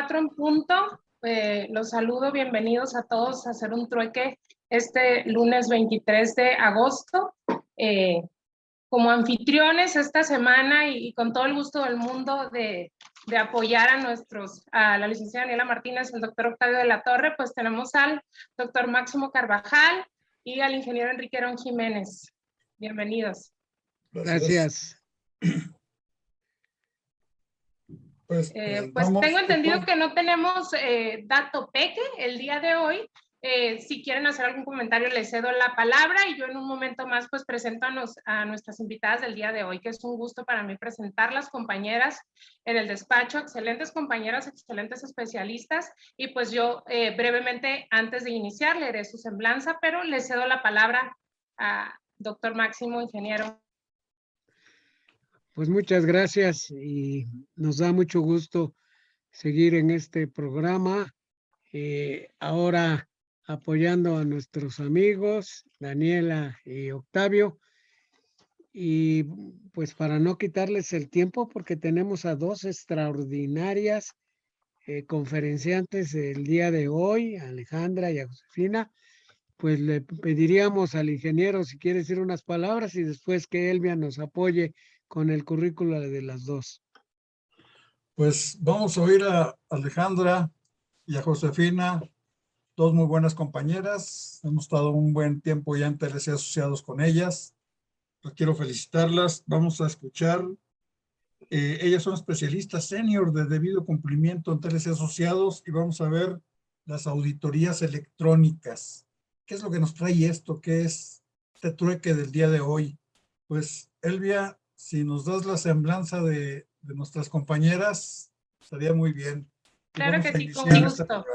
4 en punto. Los saludo, bienvenidos a todos a hacer un trueque este lunes 23 de agosto. Como anfitriones esta semana y con todo el gusto del mundo de apoyar a la licenciada Daniela Martínez, el doctor Octavio de la Torre, pues tenemos al doctor Máximo Carvajal y al ingeniero Enrique Herón Jiménez. Bienvenidos. Gracias. Pues tengo entendido que no tenemos dato peque el día de hoy. Si quieren hacer algún comentario, les cedo la palabra y yo en un momento más pues presento a nuestras invitadas del día de hoy, que es un gusto para mí presentarlas, compañeras en el despacho, excelentes compañeras, excelentes especialistas, y pues yo brevemente antes de iniciar leeré su semblanza, pero les cedo la palabra a doctor Máximo, ingeniero. Pues muchas gracias y nos da mucho gusto seguir en este programa. Ahora apoyando a nuestros amigos, Daniela y Octavio. Y pues para no quitarles el tiempo, porque tenemos a dos extraordinarias conferenciantes el día de hoy, a Alejandra y a Josefina, pues le pediríamos al ingeniero si quiere decir unas palabras y después que Elvia nos apoye con el currículo de las dos. Pues vamos a oír a Alejandra y a Josefina, dos muy buenas compañeras. Hemos estado un buen tiempo ya en TLC Asociados con ellas. Pues quiero felicitarlas. Vamos a escuchar. Ellas son especialistas senior de debido cumplimiento en TLC Asociados y vamos a ver las auditorías electrónicas. ¿Qué es lo que nos trae esto? ¿Qué es este trueque del día de hoy? Pues, Elvia, si nos das la semblanza de nuestras compañeras, estaría muy bien. Claro que sí, con gusto.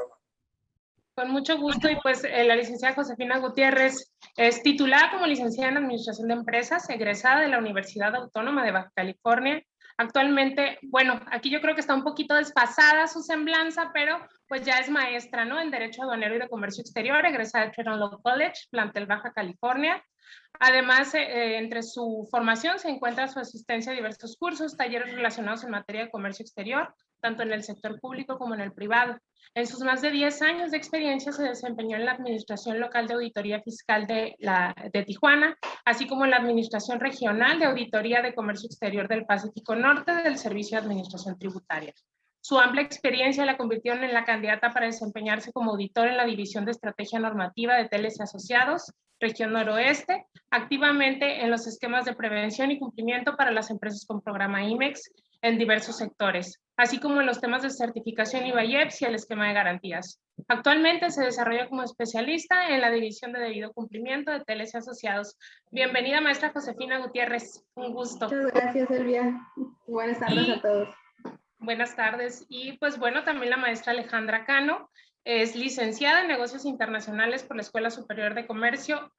Con mucho gusto, y pues la licenciada Josefina Gutiérrez es titulada como licenciada en Administración de Empresas, egresada de la Universidad Autónoma de Baja California. Actualmente, bueno, aquí yo creo que está un poquito desfasada su semblanza, pero pues ya es maestra, ¿no? En Derecho Aduanero y de Comercio Exterior, egresada de Trenton Law College, plantel Baja California. Además, entre su formación se encuentra su asistencia a diversos cursos, talleres relacionados en materia de comercio exterior, tanto en el sector público como en el privado. En sus más de 10 años de experiencia se desempeñó en la Administración Local de Auditoría Fiscal de Tijuana, así como en la Administración Regional de Auditoría de Comercio Exterior del Pacífico Norte del Servicio de Administración Tributaria. Su amplia experiencia la convirtió en la candidata para desempeñarse como auditor en la División de Estrategia Normativa de TLC Asociados, Región Noroeste, activamente en los esquemas de prevención y cumplimiento para las empresas con programa IMEX en diversos sectores, así como en los temas de certificación IVA-IEPS y el esquema de garantías. Actualmente se desarrolla como especialista en la División de Debido Cumplimiento de TLC Asociados. Bienvenida, maestra Josefina Gutiérrez, un gusto. Muchas gracias, Elvia. Buenas tardes a todos. Buenas tardes. Y pues bueno, también la maestra Alejandra Cano es licenciada en Negocios Internacionales por la Escuela Superior de Comercio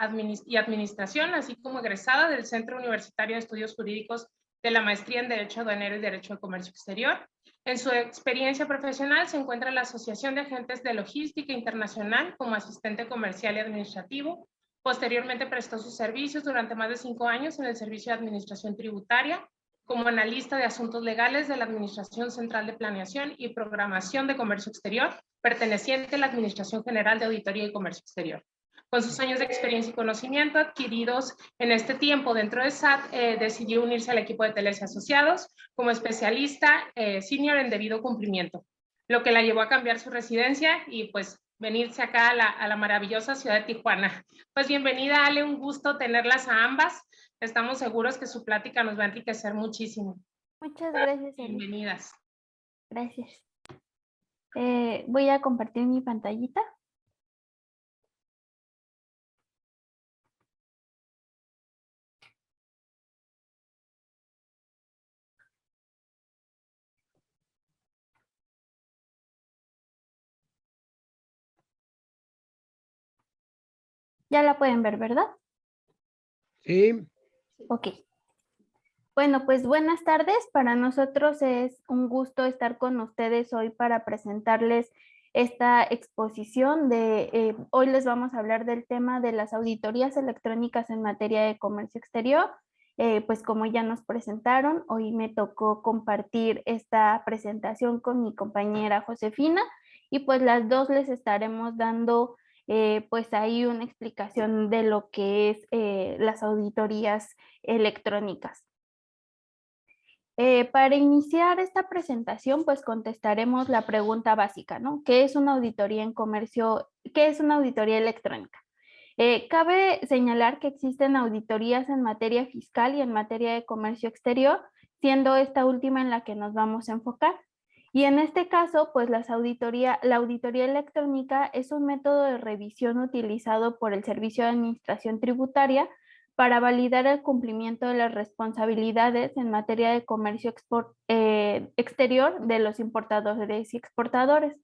y Administración, así como egresada del Centro Universitario de Estudios Jurídicos de la Maestría en Derecho Aduanero y Derecho de Comercio Exterior. En su experiencia profesional se encuentra la Asociación de Agentes de Logística Internacional como asistente comercial y administrativo. Posteriormente prestó sus servicios durante más de 5 años en el Servicio de Administración Tributaria, como analista de asuntos legales de la Administración Central de Planeación y Programación de Comercio Exterior, perteneciente a la Administración General de Auditoría y Comercio Exterior. Con sus años de experiencia y conocimiento adquiridos en este tiempo dentro de SAT, decidió unirse al equipo de TLC Asociados como especialista senior en debido cumplimiento, lo que la llevó a cambiar su residencia y pues venirse acá a la maravillosa ciudad de Tijuana. Pues bienvenida, Ale, un gusto tenerlas a ambas. Estamos seguros que su plática nos va a enriquecer muchísimo. Muchas gracias, Eli. Bienvenidas. Gracias. Voy a compartir mi pantallita. Ya la pueden ver, ¿verdad? Sí. Ok. Bueno, pues buenas tardes. Para nosotros es un gusto estar con ustedes hoy para presentarles esta exposición hoy les vamos a hablar del tema de las auditorías electrónicas en materia de comercio exterior Pues como ya nos presentaron, hoy me tocó compartir esta presentación con mi compañera Josefina y pues las dos les estaremos dando pues ahí una explicación de lo que es las auditorías electrónicas. Para iniciar esta presentación, pues contestaremos la pregunta básica, ¿no? ¿Qué es una auditoría en comercio? ¿Qué es una auditoría electrónica? Cabe señalar que existen auditorías en materia fiscal y en materia de comercio exterior, siendo esta última en la que nos vamos a enfocar. Y en este caso, pues la auditoría electrónica es un método de revisión utilizado por el Servicio de Administración Tributaria para validar el cumplimiento de las responsabilidades en materia de comercio exterior de los importadores y exportadores.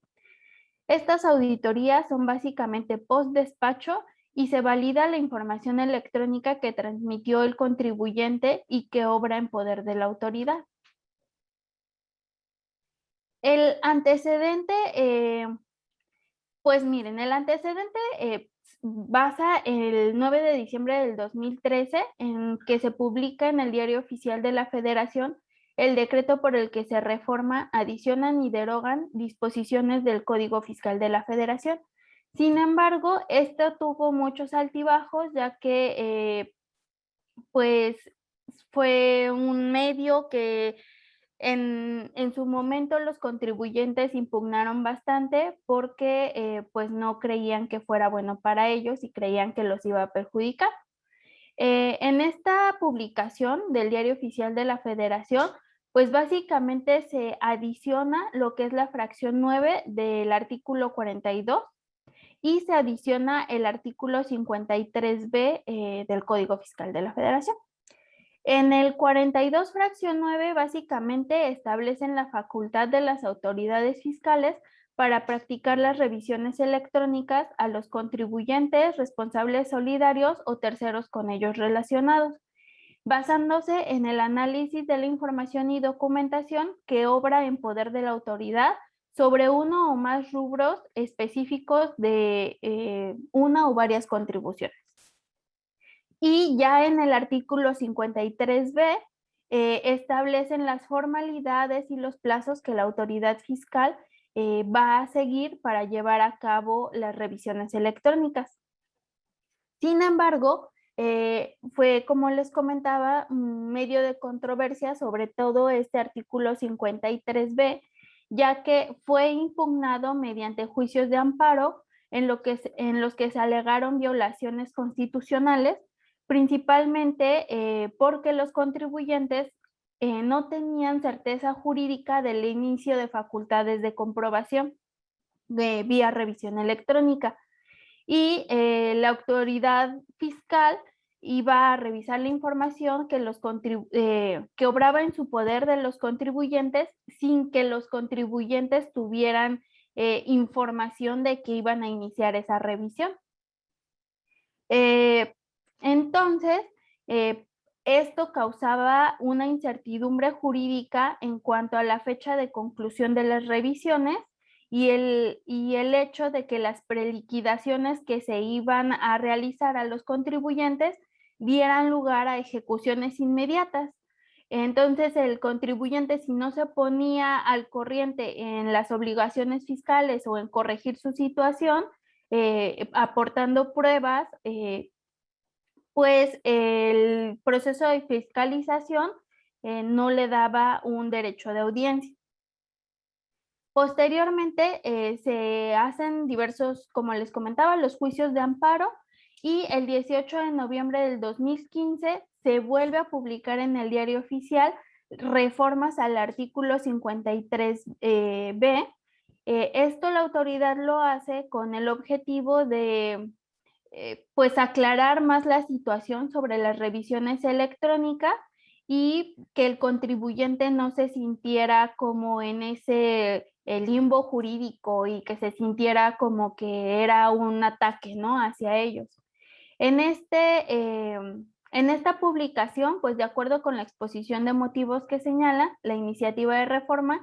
Estas auditorías son básicamente post-despacho y se valida la información electrónica que transmitió el contribuyente y que obra en poder de la autoridad. El antecedente, pues miren, el antecedente basa el 9 de diciembre del 2013 en que se publica en el Diario Oficial de la Federación el decreto por el que se reforma, adicionan y derogan disposiciones del Código Fiscal de la Federación. Sin embargo, esto tuvo muchos altibajos, ya que pues fue un medio que en su momento los contribuyentes impugnaron bastante porque pues no creían que fuera bueno para ellos y creían que los iba a perjudicar. En esta publicación del Diario Oficial de la Federación, pues básicamente se adiciona lo que es la fracción 9 del artículo 42 y se adiciona el artículo 53B del Código Fiscal de la Federación. En el 42 fracción 9 básicamente establecen la facultad de las autoridades fiscales para practicar las revisiones electrónicas a los contribuyentes, responsables solidarios o terceros con ellos relacionados, basándose en el análisis de la información y documentación que obra en poder de la autoridad sobre uno o más rubros específicos de una o varias contribuciones. Y ya en el artículo 53B establecen las formalidades y los plazos que la autoridad fiscal va a seguir para llevar a cabo las revisiones electrónicas. Sin embargo, fue, como les comentaba, un medio de controversia, sobre todo este artículo 53B, ya que fue impugnado mediante juicios de amparo en los que se alegaron violaciones constitucionales, principalmente porque los contribuyentes no tenían certeza jurídica del inicio de facultades de comprobación vía revisión electrónica. Y la autoridad fiscal iba a revisar la información que obraba en su poder de los contribuyentes sin que los contribuyentes tuvieran información de que iban a iniciar esa revisión. Entonces, esto causaba una incertidumbre jurídica en cuanto a la fecha de conclusión de las revisiones y el hecho de que las preliquidaciones que se iban a realizar a los contribuyentes dieran lugar a ejecuciones inmediatas. Entonces, el contribuyente, si no se ponía al corriente en las obligaciones fiscales o en corregir su situación, aportando pruebas, pues el proceso de fiscalización no le daba un derecho de audiencia. Posteriormente se hacen diversos, como les comentaba, los juicios de amparo y el 18 de noviembre del 2015 se vuelve a publicar en el Diario Oficial reformas al artículo 53B. Esto la autoridad lo hace con el objetivo de pues aclarar más la situación sobre las revisiones electrónicas y que el contribuyente no se sintiera como en ese limbo jurídico y que se sintiera como que era un ataque, ¿no?, hacia ellos. En esta publicación, pues de acuerdo con la exposición de motivos que señala la iniciativa de reforma,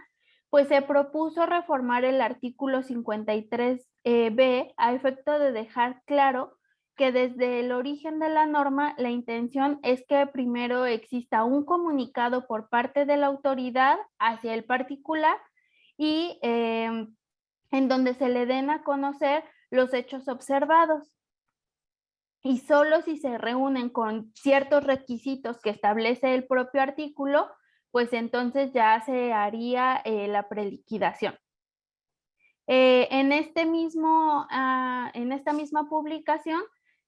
pues se propuso reformar el artículo 53B a efecto de dejar claro que desde el origen de la norma, la intención es que primero exista un comunicado por parte de la autoridad hacia el particular y en donde se le den a conocer los hechos observados. Y solo si se reúnen con ciertos requisitos que establece el propio artículo, pues entonces ya se haría la preliquidación. En esta misma publicación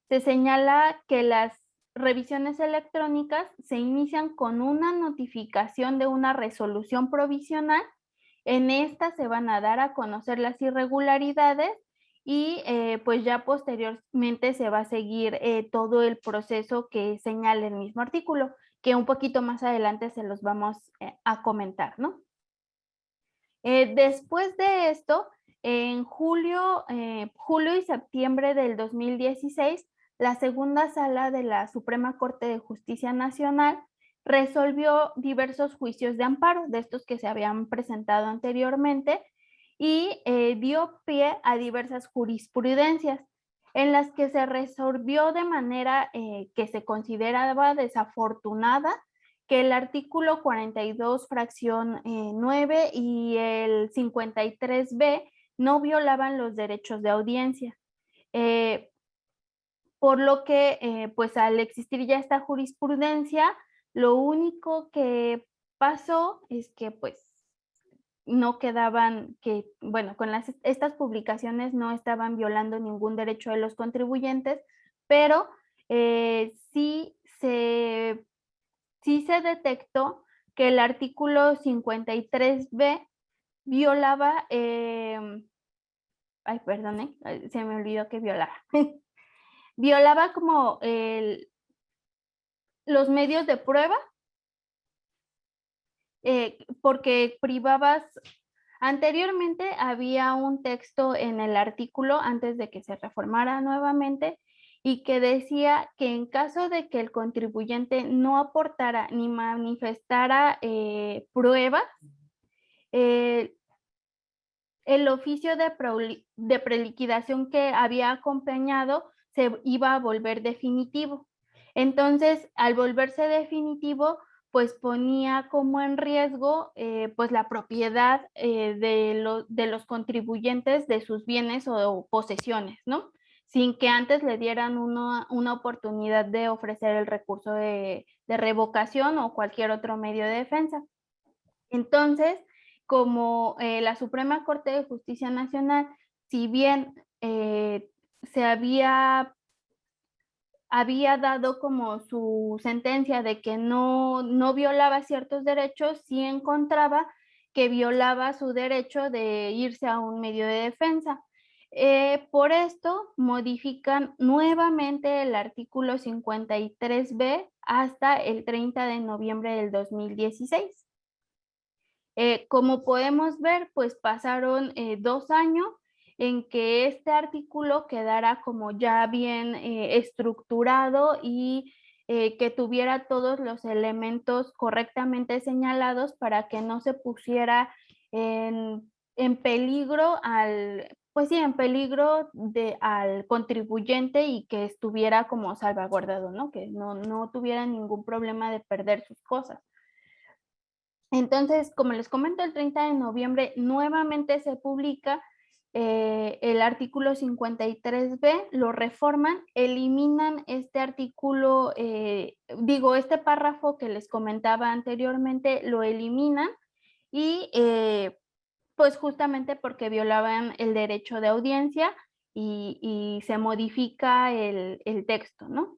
se señala que las revisiones electrónicas se inician con una notificación de una resolución provisional. En esta se van a dar a conocer las irregularidades y pues ya posteriormente se va a seguir todo el proceso que señala el mismo artículo, que un poquito más adelante se los vamos a comentar, ¿no? Después de esto, en julio y septiembre del 2016, la segunda sala de la Suprema Corte de Justicia Nacional resolvió diversos juicios de amparo, de estos que se habían presentado anteriormente, y dio pie a diversas jurisprudencias en las que se resolvió de manera que se consideraba desafortunada que el artículo 42, fracción 9 y el 53b no violaban los derechos de audiencia. Por lo que, pues al existir ya esta jurisprudencia, lo único que pasó es que pues no quedaban, bueno, con estas publicaciones no estaban violando ningún derecho de los contribuyentes, pero sí se detectó que el artículo 53b violaba, perdón, se me olvidó que violaba. Violaba como los medios de prueba, porque anteriormente había un texto en el artículo antes de que se reformara nuevamente y que decía que en caso de que el contribuyente no aportara ni manifestara pruebas, el oficio de preliquidación que había acompañado se iba a volver definitivo. Entonces, al volverse definitivo, pues ponía como en riesgo pues la propiedad de los contribuyentes de sus bienes o posesiones, ¿no? Sin que antes le dieran una oportunidad de ofrecer el recurso de revocación o cualquier otro medio de defensa. Entonces, como la Suprema Corte de Justicia Nacional, si bien se había dado como su sentencia de que no violaba ciertos derechos, sí encontraba que violaba su derecho de irse a un medio de defensa. Por esto, modifican nuevamente el artículo 53b hasta el 30 de noviembre del 2016. Como podemos ver, pues pasaron 2 años en que este artículo quedara como ya bien estructurado y que tuviera todos los elementos correctamente señalados para que no se pusiera en peligro al contribuyente y que estuviera como salvaguardado, ¿no? Que no tuviera ningún problema de perder sus cosas. Entonces, como les comento, el 30 de noviembre nuevamente se publica el artículo 53b, lo reforman, eliminan este artículo, este párrafo que les comentaba anteriormente, lo eliminan y pues justamente porque violaban el derecho de audiencia y se modifica el texto, ¿no?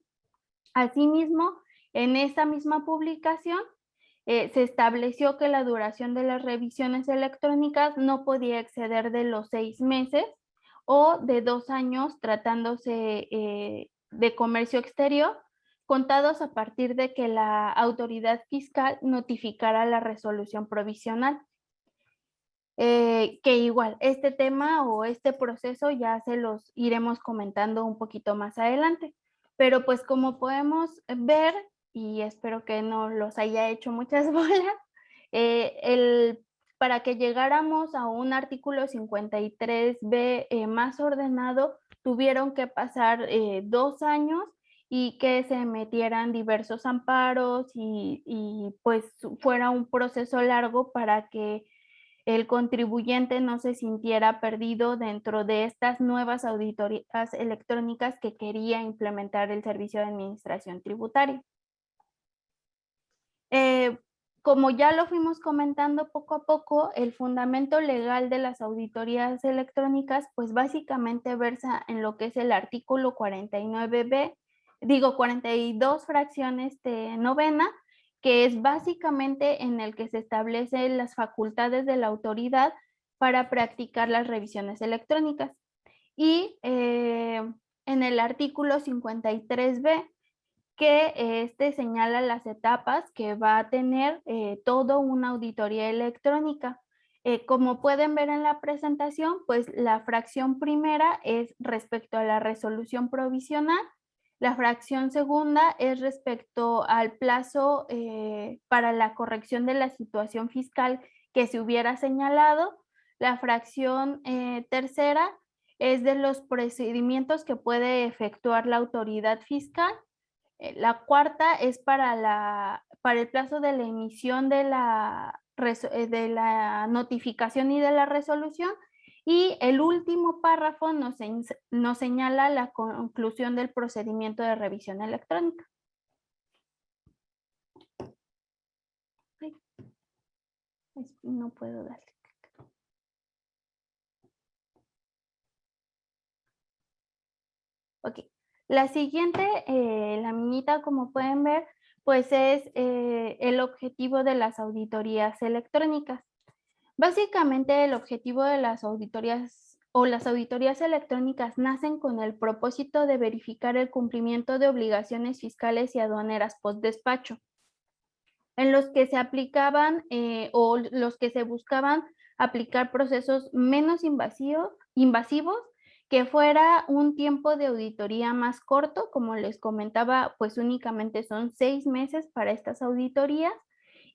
Asimismo, en esa misma publicación, se estableció que la duración de las revisiones electrónicas no podía exceder de los 6 meses o de 2 años tratándose de comercio exterior, contados a partir de que la autoridad fiscal notificara la resolución provisional. Que igual, este tema o este proceso ya se los iremos comentando un poquito más adelante. Pero pues como podemos ver, y espero que no los haya hecho muchas bolas, para que llegáramos a un artículo 53b más ordenado, tuvieron que pasar 2 años y que se metieran diversos amparos y pues fuera un proceso largo para que el contribuyente no se sintiera perdido dentro de estas nuevas auditorías electrónicas que quería implementar el Servicio de Administración Tributaria. Como ya lo fuimos comentando poco a poco, el fundamento legal de las auditorías electrónicas, pues básicamente versa en lo que es el artículo 42 fracciones de novena, que es básicamente en el que se establecen las facultades de la autoridad para practicar las revisiones electrónicas. Y en el artículo 53b, que señala las etapas que va a tener toda una auditoría electrónica. Como pueden ver en la presentación, pues la fracción primera es respecto a la resolución provisional, la fracción segunda es respecto al plazo para la corrección de la situación fiscal que se hubiera señalado, la fracción tercera es de los procedimientos que puede efectuar la autoridad fiscal. La cuarta es para el plazo de la emisión de la notificación y de la resolución. Y el último párrafo nos señala la conclusión del procedimiento de revisión electrónica. Ay, no puedo darle. Ok. La siguiente laminita, como pueden ver, pues es el objetivo de las auditorías electrónicas. Básicamente el objetivo de las auditorías electrónicas nacen con el propósito de verificar el cumplimiento de obligaciones fiscales y aduaneras post despacho, en los que se aplicaban o los que se buscaban aplicar procesos menos invasivos, que fuera un tiempo de auditoría más corto, como les comentaba, pues únicamente son 6 meses para estas auditorías,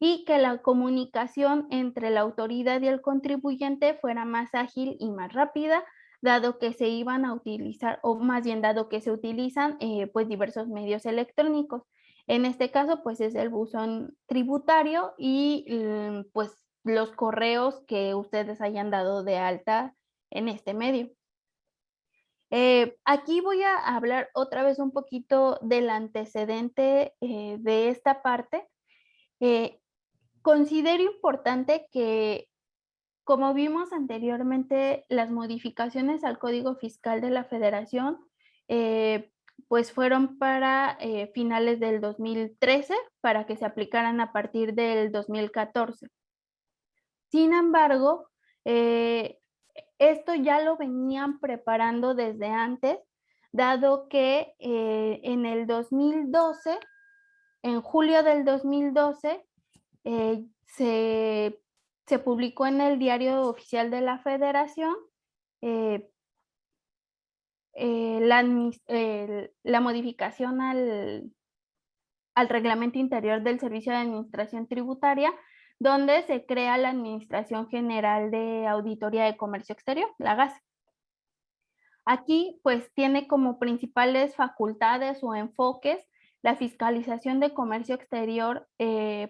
y que la comunicación entre la autoridad y el contribuyente fuera más ágil y más rápida, dado que se iban a utilizar, o más bien dado que se utilizan pues diversos medios electrónicos. En este caso, pues es el buzón tributario y pues los correos que ustedes hayan dado de alta en este medio. Aquí voy a hablar otra vez un poquito del antecedente de esta parte. Considero importante que, como vimos anteriormente, las modificaciones al Código Fiscal de la Federación pues fueron para finales del 2013, para que se aplicaran a partir del 2014. Sin embargo, esto ya lo venían preparando desde antes, dado que en el 2012, en julio del 2012, se publicó en el Diario Oficial de la Federación la modificación al reglamento interior del Servicio de Administración Tributaria, donde se crea la Administración General de Auditoría de Comercio Exterior, la AGACE. Aquí pues tiene como principales facultades o enfoques la fiscalización de comercio exterior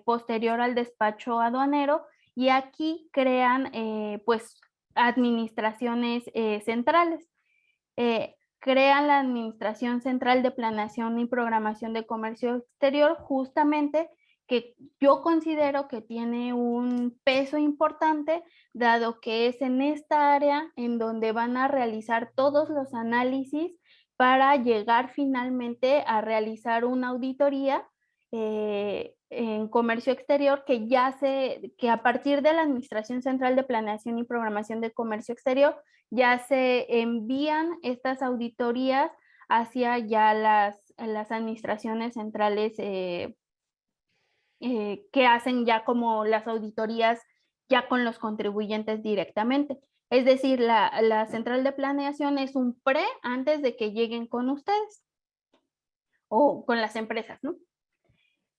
posterior al despacho aduanero, y aquí crean pues administraciones centrales. Crean la Administración Central de Planeación y Programación de Comercio Exterior, justamente, que yo considero que tiene un peso importante, dado que es en esta área en donde van a realizar todos los análisis para llegar finalmente a realizar una auditoría en comercio exterior, que a partir de la Administración Central de Planeación y Programación de Comercio Exterior ya se envían estas auditorías hacia ya las administraciones centrales que hacen ya como las auditorías ya con los contribuyentes directamente. Es decir, la central de planeación es un pre antes de que lleguen con ustedes o con las empresas, ¿no?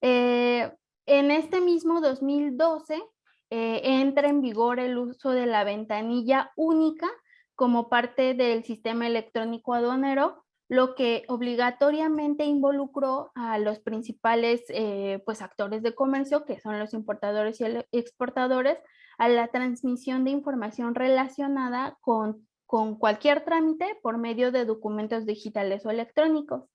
En este mismo 2012 entra en vigor el uso de la ventanilla única como parte del sistema electrónico aduanero, lo que obligatoriamente involucró a los principales pues actores de comercio, que son los importadores y exportadores, a la transmisión de información relacionada con cualquier trámite por medio de documentos digitales o electrónicos.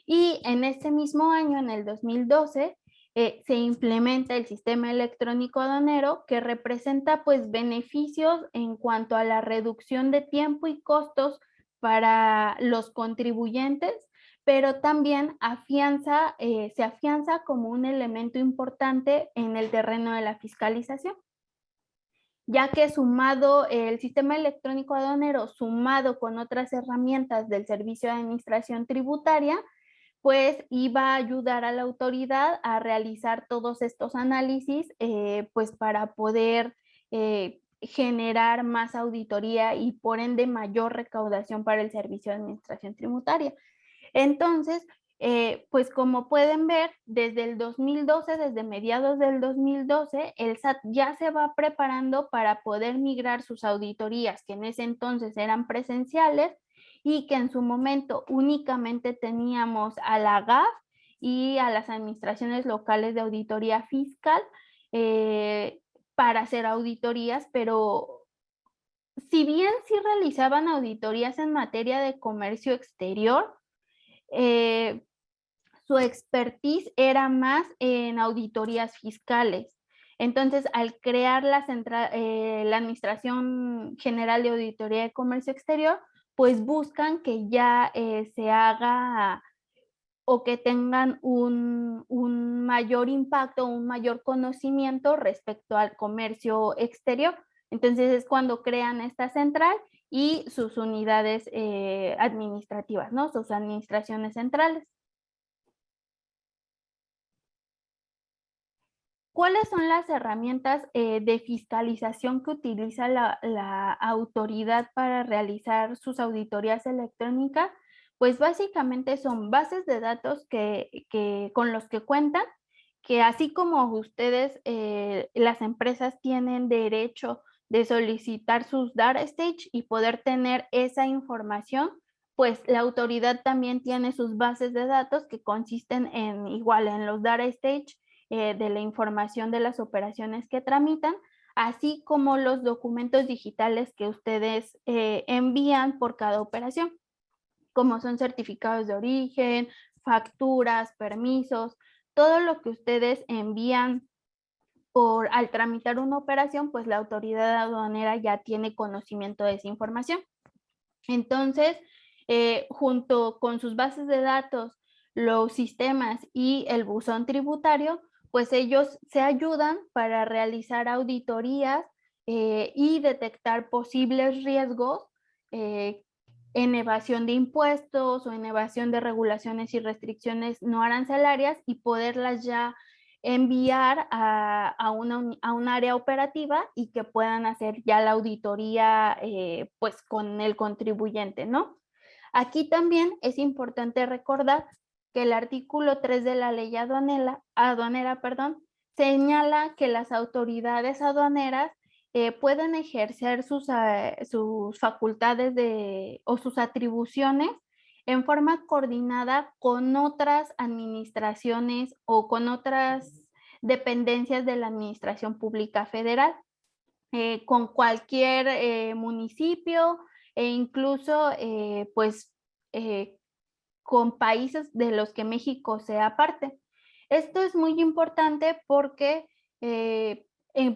Y en ese mismo año, en el 2012, se implementa el sistema electrónico aduanero, que representa pues beneficios en cuanto a la reducción de tiempo y costos para los contribuyentes, pero también se afianza como un elemento importante en el terreno de la fiscalización, ya que sumado el sistema electrónico aduanero, sumado con otras herramientas del Servicio de Administración Tributaria, pues iba a ayudar a la autoridad a realizar todos estos análisis, pues para poder generar más auditoría y por ende mayor recaudación para el Servicio de Administración Tributaria. Entonces, pues como pueden ver, desde el 2012, desde mediados del 2012, el SAT ya se va preparando para poder migrar sus auditorías, que en ese entonces eran presenciales, y que en su momento únicamente teníamos a la GAF y a las administraciones locales de auditoría fiscal para hacer auditorías, pero si bien sí realizaban auditorías en materia de comercio exterior, su expertise era más en auditorías fiscales. Entonces, al crear la Administración General de Auditoría de Comercio Exterior, pues buscan que ya se haga o que tengan un mayor impacto, un mayor conocimiento respecto al comercio exterior. Entonces es cuando crean esta central y sus unidades administrativas, ¿no? Sus administraciones centrales. ¿Cuáles son las herramientas de fiscalización que utiliza la autoridad para realizar sus auditorías electrónicas? Pues básicamente son bases de datos con los que cuentan, que así como ustedes, las empresas tienen derecho de solicitar sus data stage y poder tener esa información, pues la autoridad también tiene sus bases de datos que consisten igual en los data stage, de la información de las operaciones que tramitan, así como los documentos digitales que ustedes envían por cada operación, como son certificados de origen, facturas, permisos, todo lo que ustedes envían al tramitar una operación, pues la autoridad aduanera ya tiene conocimiento de esa información. Entonces, junto con sus bases de datos, los sistemas y el buzón tributario, pues ellos se ayudan para realizar auditorías y detectar posibles riesgos en evasión de impuestos o en evasión de regulaciones y restricciones no arancelarias, y poderlas ya enviar a un área operativa y que puedan hacer ya la auditoría pues con el contribuyente, ¿no? Aquí también es importante recordar que el artículo 3 de la ley aduanera, señala que las autoridades aduaneras pueden ejercer sus facultades o sus atribuciones en forma coordinada con otras administraciones o con otras dependencias de la Administración Pública Federal, con cualquier municipio e incluso pues con países de los que México sea parte. Esto es muy importante porque,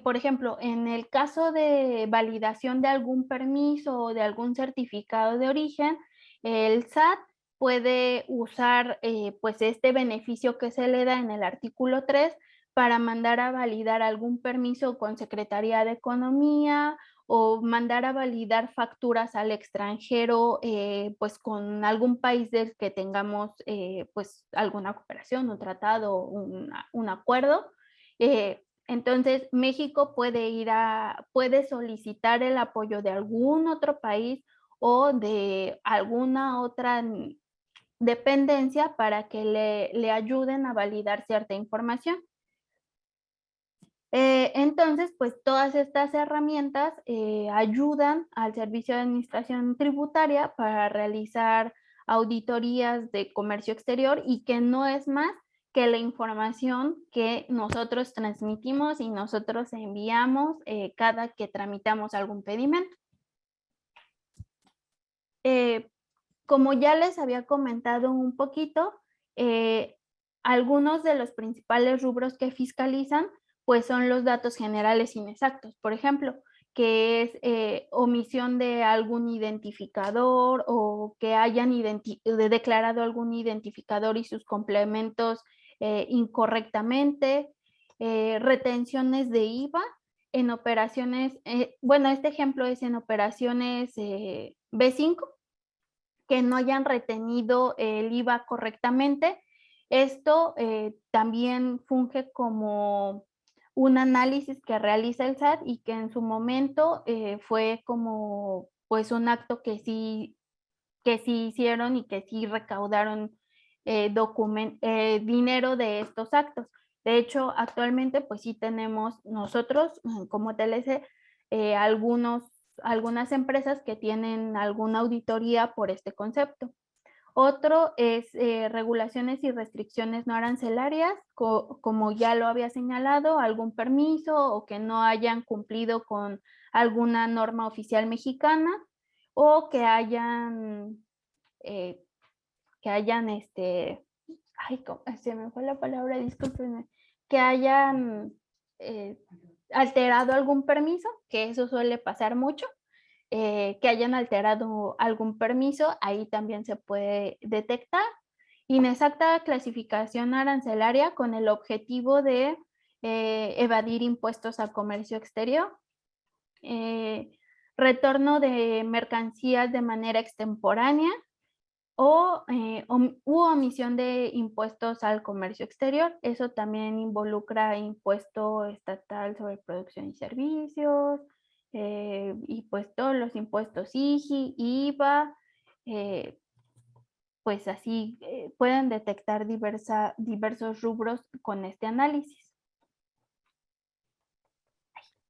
por ejemplo, en el caso de validación de algún permiso o de algún certificado de origen, el SAT puede usar pues este beneficio que se le da en el artículo 3 para mandar a validar algún permiso con Secretaría de Economía o mandar a validar facturas al extranjero, pues con algún país del que tengamos pues alguna cooperación, un tratado, un acuerdo. Entonces México puede solicitar el apoyo de algún otro país o de alguna otra dependencia para que le ayuden a validar cierta información. Entonces, pues todas estas herramientas ayudan al Servicio de Administración Tributaria para realizar auditorías de comercio exterior y que no es más que la información que nosotros transmitimos y nosotros enviamos cada que tramitamos algún pedimento. Como ya les había comentado un poquito, algunos de los principales rubros que fiscalizan pues son los datos generales inexactos, por ejemplo, que es omisión de algún identificador o que hayan declarado algún identificador y sus complementos incorrectamente, retenciones de IVA en operaciones, bueno, este ejemplo es en operaciones B5, que no hayan retenido el IVA correctamente. Esto también funge como un análisis que realiza el SAT y que en su momento fue como pues un acto que sí hicieron y que sí recaudaron dinero de estos actos. De hecho, actualmente pues sí tenemos nosotros como TLC algunas empresas que tienen alguna auditoría por este concepto. Otro es regulaciones y restricciones no arancelarias, como ya lo había señalado, algún permiso o que no hayan cumplido con alguna norma oficial mexicana o que hayan, ay, se me fue la palabra, discúlpenme, que hayan alterado algún permiso, que eso suele pasar mucho. Que hayan alterado algún permiso, ahí también se puede detectar. Inexacta clasificación arancelaria con el objetivo de evadir impuestos al comercio exterior. Retorno de mercancías de manera extemporánea u omisión de impuestos al comercio exterior. Eso también involucra impuesto estatal sobre producción y servicios, y pues todos los impuestos IGI, IVA, pues así pueden detectar diversos rubros con este análisis.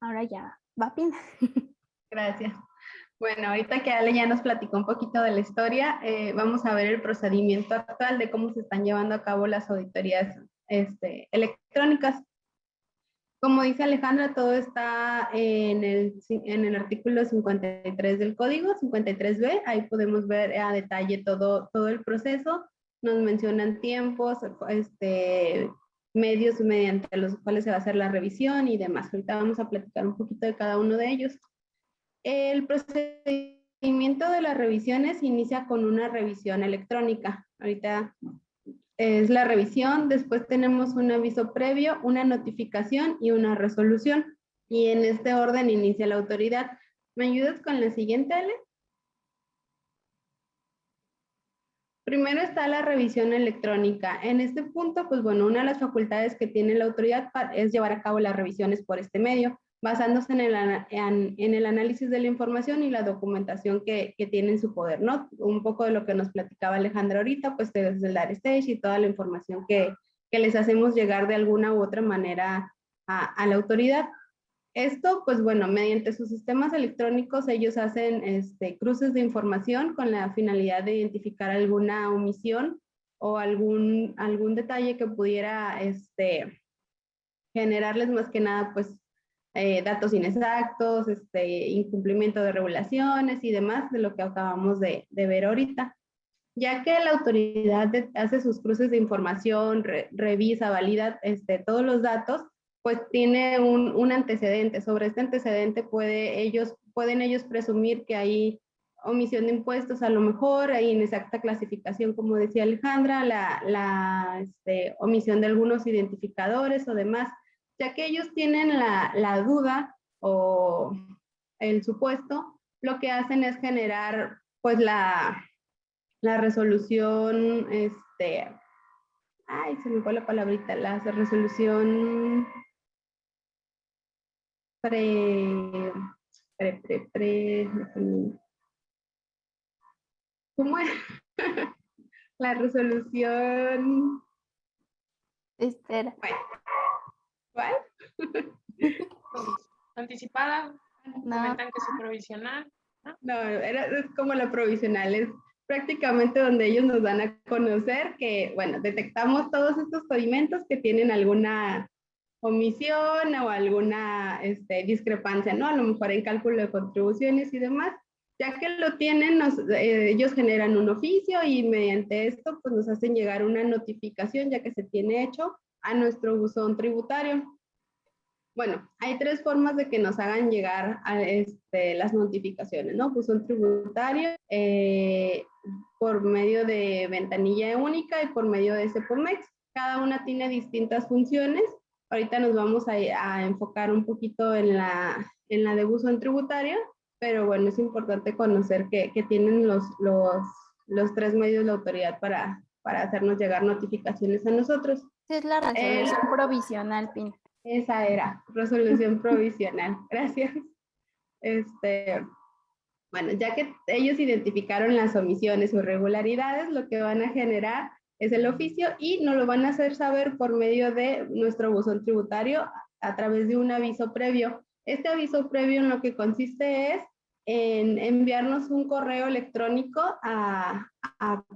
Ahora ya, va Pina. Gracias. Bueno, ahorita que Ale ya nos platicó un poquito de la historia, vamos a ver el procedimiento actual de cómo se están llevando a cabo las auditorías electrónicas. Como dice Alejandra, todo está en el artículo 53 del código, 53B. Ahí podemos ver a detalle todo el proceso. Nos mencionan tiempos, medios mediante los cuales se va a hacer la revisión y demás. Ahorita vamos a platicar un poquito de cada uno de ellos. El procedimiento de las revisiones inicia con una revisión electrónica. Ahorita es la revisión, después tenemos un aviso previo, una notificación y una resolución. Y en este orden inicia la autoridad. ¿Me ayudas con la siguiente, Ale? Primero está la revisión electrónica. En este punto, pues bueno, una de las facultades que tiene la autoridad es llevar a cabo las revisiones por este medio, basándose en el análisis de la información y la documentación que tiene en su poder, ¿no? Un poco de lo que nos platicaba Alejandra ahorita, pues desde el Data Stage y toda la información que les hacemos llegar de alguna u otra manera a la autoridad. Esto, pues bueno, mediante sus sistemas electrónicos ellos hacen cruces de información con la finalidad de identificar alguna omisión o algún detalle que pudiera generarles más que nada, pues, datos inexactos, incumplimiento de regulaciones y demás de lo que acabamos de ver ahorita. Ya que la autoridad hace sus cruces de información, revisa, valida todos los datos, pues tiene un antecedente. Sobre este antecedente pueden ellos presumir que hay omisión de impuestos, a lo mejor hay inexacta clasificación, como decía Alejandra, la omisión de algunos identificadores o demás. Ya que ellos tienen la duda o el supuesto, lo que hacen es generar pues la resolución, ay, se me fue la palabrita, la resolución ¿cómo es? La resolución. Espera. Bueno, ¿cuál? anticipada, No. comentan que es provisional. No, es como la provisional, es prácticamente donde ellos nos dan a conocer que, bueno, detectamos todos estos pedimentos que tienen alguna omisión o alguna discrepancia, ¿no? A lo mejor en cálculo de contribuciones y demás. Ya que lo tienen, ellos generan un oficio y mediante esto pues nos hacen llegar una notificación ya que se tiene hecho a nuestro buzón tributario. Bueno, hay tres formas de que nos hagan llegar a las notificaciones, ¿no? Buzón tributario, por medio de ventanilla única y por medio de Cepomex. Cada una tiene distintas funciones. Ahorita nos vamos a enfocar un poquito en la de buzón tributario, pero bueno, es importante conocer que tienen los tres medios de autoridad para hacernos llegar notificaciones a nosotros. Es la resolución provisional, PIN. Esa era, resolución provisional. Gracias. Bueno, ya que ellos identificaron las omisiones o irregularidades, lo que van a generar es el oficio y nos lo van a hacer saber por medio de nuestro buzón tributario a través de un aviso previo. Este aviso previo en lo que consiste es en enviarnos un correo electrónico a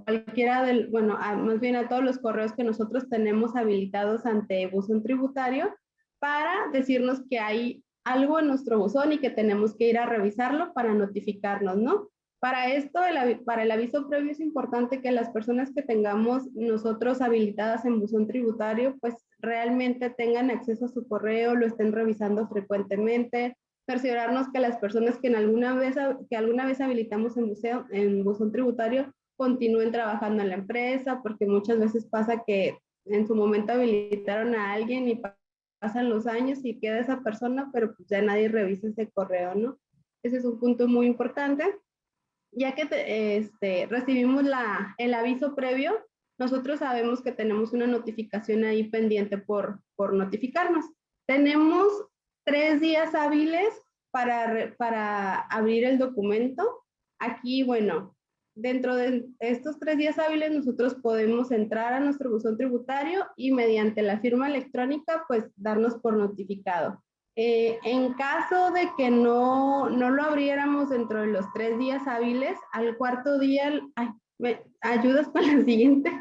cualquiera más bien a todos los correos que nosotros tenemos habilitados ante buzón tributario para decirnos que hay algo en nuestro buzón y que tenemos que ir a revisarlo para notificarnos, ¿no? Para esto, para el aviso previo es importante que las personas que tengamos nosotros habilitadas en buzón tributario, pues realmente tengan acceso a su correo, lo estén revisando frecuentemente, cerciorarnos que las personas que alguna vez habilitamos en buzón tributario continúen trabajando en la empresa, porque muchas veces pasa que en su momento habilitaron a alguien y pasan los años y queda esa persona, pero pues ya nadie revisa ese correo, ¿no? Ese es un punto muy importante. Ya que recibimos el aviso previo, nosotros sabemos que tenemos una notificación ahí pendiente por notificarnos. Tenemos 3 días hábiles para abrir el documento. Aquí, bueno, dentro de estos 3 días hábiles nosotros podemos entrar a nuestro buzón tributario y mediante la firma electrónica, pues darnos por notificado. En caso de que no lo abriéramos dentro de los 3 días hábiles, al cuarto día, ¿me ayudas con la siguiente?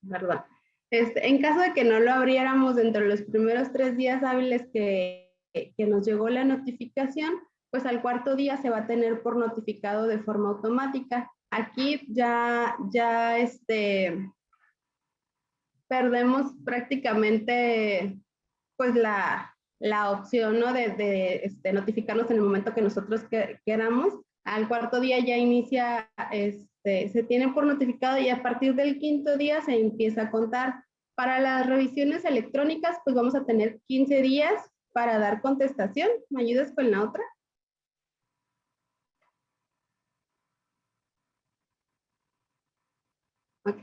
Perdón. En caso de que no lo abriéramos dentro de los primeros 3 días hábiles que nos llegó la notificación, pues al cuarto día se va a tener por notificado de forma automática. Aquí ya perdemos prácticamente pues la opción, ¿no? de notificarnos en el momento que nosotros queramos. Al cuarto día ya inicia, se tiene por notificado y a partir del quinto día se empieza a contar. Para las revisiones electrónicas, pues vamos a tener 15 días para dar contestación. ¿Me ayudas con la otra? Ok.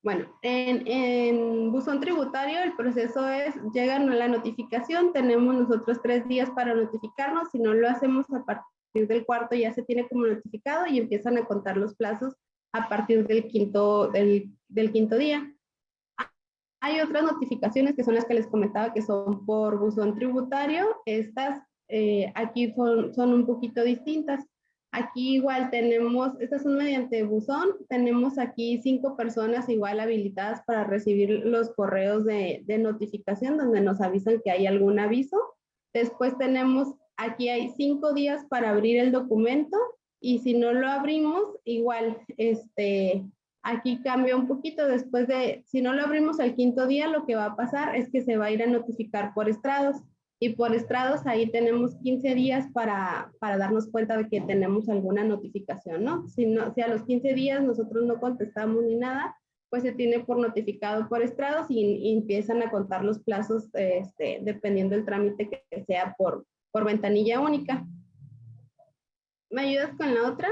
Bueno, en buzón tributario el proceso es, llega la notificación, tenemos nosotros 3 días para notificarnos, si no lo hacemos a partir del cuarto ya se tiene como notificado y empiezan a contar los plazos a partir del quinto día. Hay otras notificaciones que son las que les comentaba que son por buzón tributario, estas aquí son un poquito distintas. Aquí igual tenemos, estas son mediante buzón, tenemos aquí 5 personas igual habilitadas para recibir los correos de notificación donde nos avisan que hay algún aviso. Después tenemos, aquí hay 5 días para abrir el documento y si no lo abrimos, igual, aquí cambia un poquito después si no lo abrimos al quinto día, lo que va a pasar es que se va a ir a notificar por estrados. Y por estrados ahí tenemos 15 días para darnos cuenta de que tenemos alguna notificación, ¿no? Si a los 15 días nosotros no contestamos ni nada, pues se tiene por notificado por estrados y empiezan a contar los plazos dependiendo del trámite que sea por ventanilla única. ¿Me ayudas con la otra?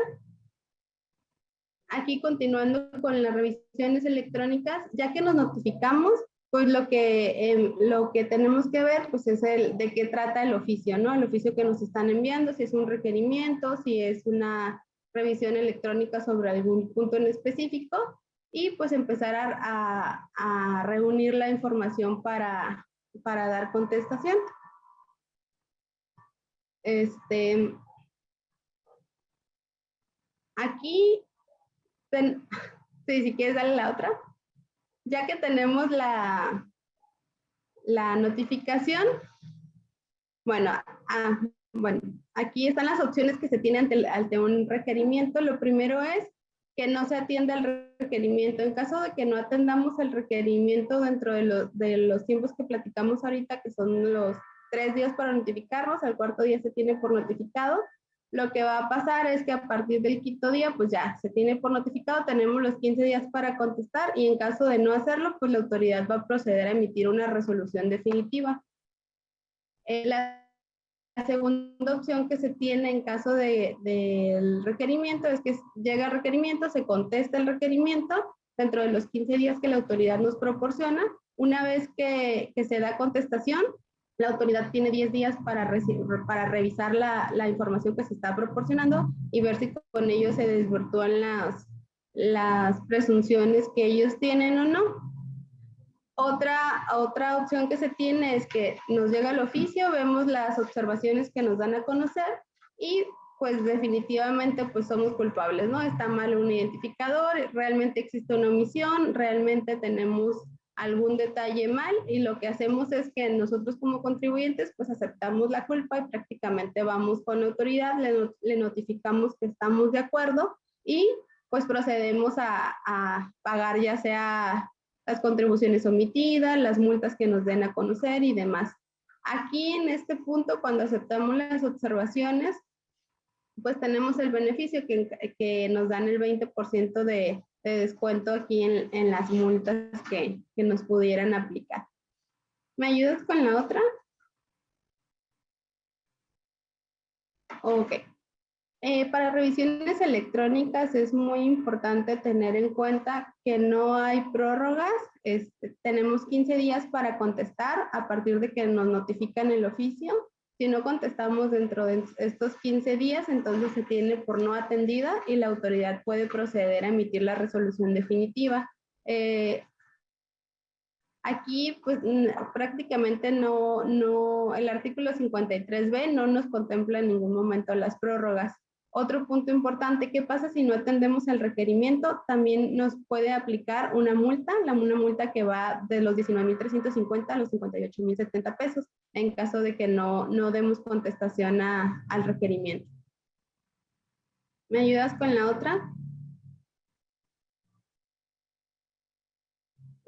Aquí continuando con las revisiones electrónicas, ya que nos notificamos, pues lo que tenemos que ver pues es de qué trata el oficio, ¿no? El oficio que nos están enviando, si es un requerimiento, si es una revisión electrónica sobre algún punto en específico y pues empezar a reunir la información para dar contestación. Aquí, sí, si quieres darle la otra. Ya que tenemos la notificación, bueno, aquí están las opciones que se tienen ante un requerimiento. Lo primero es que no se atienda el requerimiento. En caso de que no atendamos el requerimiento dentro de los tiempos que platicamos ahorita, que son los 3 días para notificarnos, al cuarto día se tiene por notificado. Lo que va a pasar es que a partir del quinto día, pues ya se tiene por notificado, tenemos los 15 días para contestar y en caso de no hacerlo, pues la autoridad va a proceder a emitir una resolución definitiva. La segunda opción que se tiene en caso del requerimiento es que llega el requerimiento, se contesta el requerimiento dentro de los 15 días que la autoridad nos proporciona. Una vez que se da contestación, la autoridad tiene 10 días para revisar la información que se está proporcionando y ver si con ello se desvirtúan las presunciones que ellos tienen o no. Otra opción que se tiene es que nos llega el oficio, vemos las observaciones que nos dan a conocer y pues definitivamente pues somos culpables, ¿no? Está mal un identificador, realmente existe una omisión, realmente tenemos algún detalle mal y lo que hacemos es que nosotros como contribuyentes pues aceptamos la culpa y prácticamente vamos con la autoridad, le notificamos que estamos de acuerdo y pues procedemos a pagar ya sea las contribuciones omitidas, las multas que nos den a conocer y demás. Aquí en este punto, cuando aceptamos las observaciones, pues tenemos el beneficio que nos dan el 20% de descuento aquí en las multas que nos pudieran aplicar. ¿Me ayudas con la otra? Ok. Para revisiones electrónicas es muy importante tener en cuenta que no hay prórrogas. Tenemos 15 días para contestar a partir de que nos notifican el oficio. Si no contestamos dentro de estos 15 días, entonces se tiene por no atendida y la autoridad puede proceder a emitir la resolución definitiva. Aquí, pues, prácticamente el artículo 53B no nos contempla en ningún momento las prórrogas. Otro punto importante, ¿qué pasa si no atendemos el requerimiento? También nos puede aplicar una multa que va de los 19,350 a los 58,070 pesos, en caso de que no demos contestación al requerimiento. ¿Me ayudas con la otra?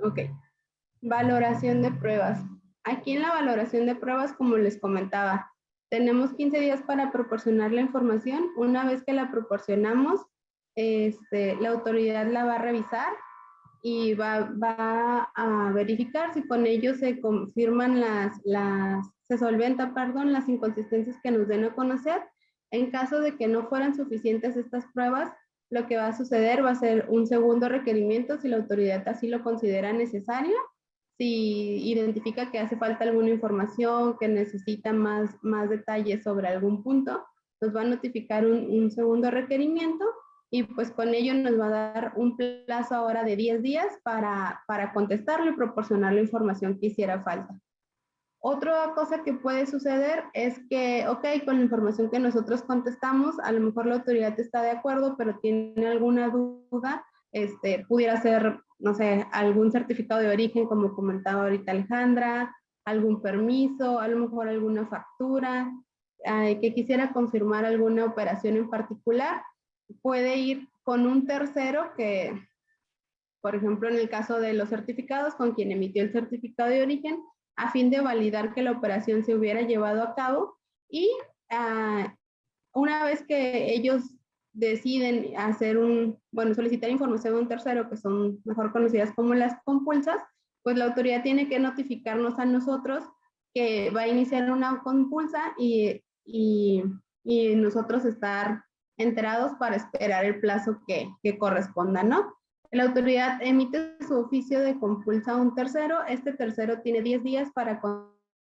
Ok. Valoración de pruebas. Aquí en la valoración de pruebas, como les comentaba, tenemos 15 días para proporcionar la información. Una vez que la proporcionamos, la autoridad la va a revisar y va a verificar si con ello se confirman se solventan, las inconsistencias que nos den a conocer. En caso de que no fueran suficientes estas pruebas, lo que va a suceder va a ser un segundo requerimiento si la autoridad así lo considera necesario. Si identifica que hace falta alguna información, que necesita más detalles sobre algún punto, nos va a notificar un segundo requerimiento y pues con ello nos va a dar un plazo ahora de 10 días para contestarle y proporcionar la información que hiciera falta. Otra cosa que puede suceder es que, ok, con la información que nosotros contestamos, a lo mejor la autoridad está de acuerdo, pero tiene alguna duda, pudiera ser, no sé, algún certificado de origen, como comentaba ahorita Alejandra, algún permiso, a lo mejor alguna factura, que quisiera confirmar alguna operación en particular, puede ir con un tercero que, por ejemplo, en el caso de los certificados, con quien emitió el certificado de origen, a fin de validar que la operación se hubiera llevado a cabo y una vez que ellos deciden solicitar información de un tercero, que son mejor conocidas como las compulsas, pues la autoridad tiene que notificarnos a nosotros que va a iniciar una compulsa y nosotros estar enterados para esperar el plazo que corresponda, ¿no? La autoridad emite su oficio de compulsa a un tercero. Este tercero tiene 10 días para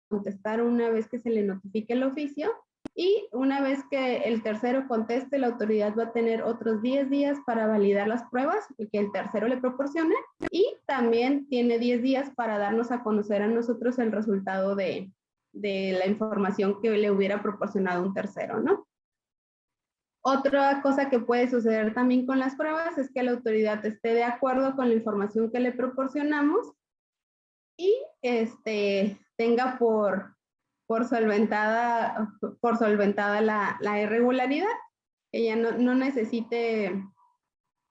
contestar una vez que se le notifique el oficio Y una vez que el tercero conteste, la autoridad va a tener otros 10 días para validar las pruebas que el tercero le proporcione, y también tiene 10 días para darnos a conocer a nosotros el resultado de la información que le hubiera proporcionado un tercero, ¿no? Otra cosa que puede suceder también con las pruebas es que la autoridad esté de acuerdo con la información que le proporcionamos y tenga por solventada la irregularidad, que ya no necesite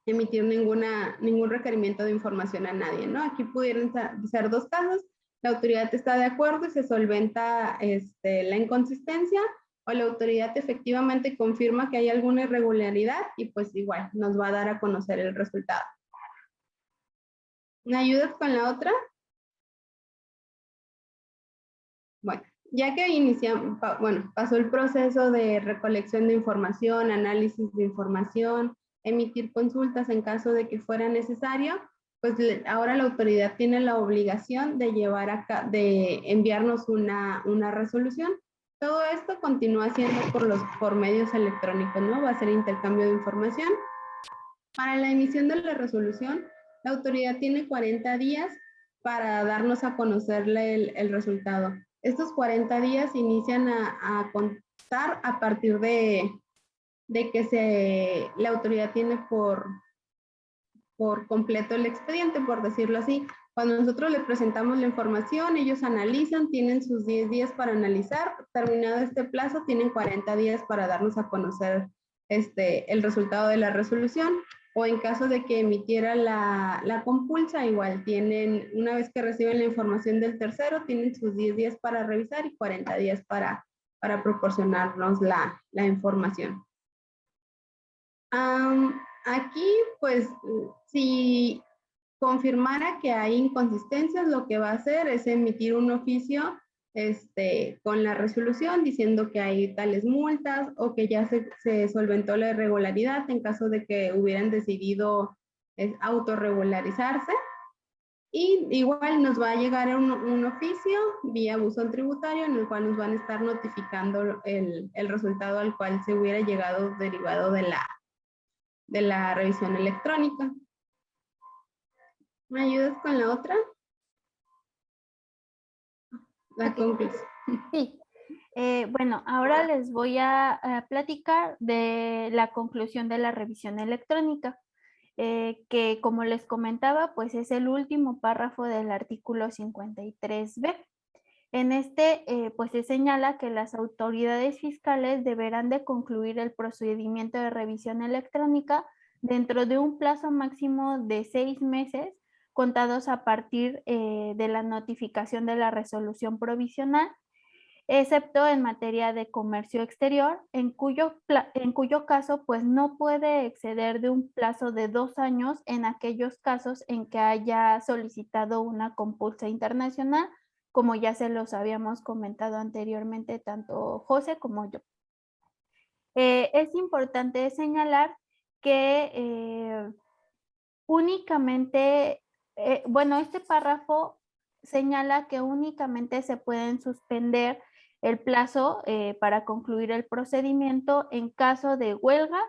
emitir ningún requerimiento de información a nadie, ¿no? Aquí pudieran ser dos casos: la autoridad está de acuerdo y se solventa la inconsistencia, o la autoridad efectivamente confirma que hay alguna irregularidad y pues igual nos va a dar a conocer el resultado. ¿Me ayudas con la otra? Bueno, ya que pasó el proceso de recolección de información, análisis de información, emitir consultas en caso de que fuera necesario, pues ahora la autoridad tiene la obligación de de enviarnos una resolución. Todo esto continúa siendo por medios electrónicos, ¿no? Va a ser intercambio de información. Para la emisión de la resolución, la autoridad tiene 40 días para darnos a conocerle el resultado. Estos 40 días inician a contar a partir de que la autoridad tiene por completo el expediente, por decirlo así. Cuando nosotros le presentamos la información, ellos analizan, tienen sus 10 días para analizar. Terminado este plazo, tienen 40 días para darnos a conocer el resultado de la resolución. O en caso de que emitiera la compulsa, igual tienen, una vez que reciben la información del tercero, tienen sus 10 días para revisar y 40 días para proporcionarnos la información. Aquí, pues, si confirmara que hay inconsistencias, lo que va a hacer es emitir un oficio con la resolución diciendo que hay tales multas o que ya se solventó la irregularidad en caso de que hubieran decidido autorregularizarse. Y igual nos va a llegar un oficio vía buzón tributario en el cual nos van a estar notificando el resultado al cual se hubiera llegado derivado de la revisión electrónica. ¿Me ayudas con la otra? La conclusión. Sí. Bueno, ahora les voy a platicar de la conclusión de la revisión electrónica, que como les comentaba, pues es el último párrafo del artículo 53b. En pues se señala que las autoridades fiscales deberán de concluir el procedimiento de revisión electrónica dentro de un plazo máximo de 6 meses, contados a partir de la notificación de la resolución provisional, excepto en materia de comercio exterior, en cuyo caso pues no puede exceder de un plazo de 2 años en aquellos casos en que haya solicitado una compulsa internacional, como ya se los habíamos comentado anteriormente tanto José como yo. Es importante señalar que únicamente, este párrafo señala que únicamente se pueden suspender el plazo para concluir el procedimiento en caso de huelga,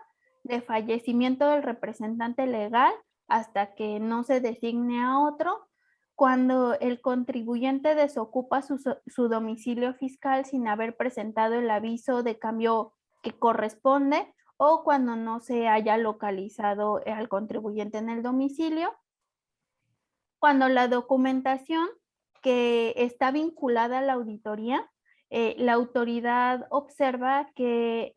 de fallecimiento del representante legal hasta que no se designe a otro, cuando el contribuyente desocupa su domicilio fiscal sin haber presentado el aviso de cambio que corresponde, o cuando no se haya localizado al contribuyente en el domicilio, cuando la documentación que está vinculada a la auditoría, la autoridad observa que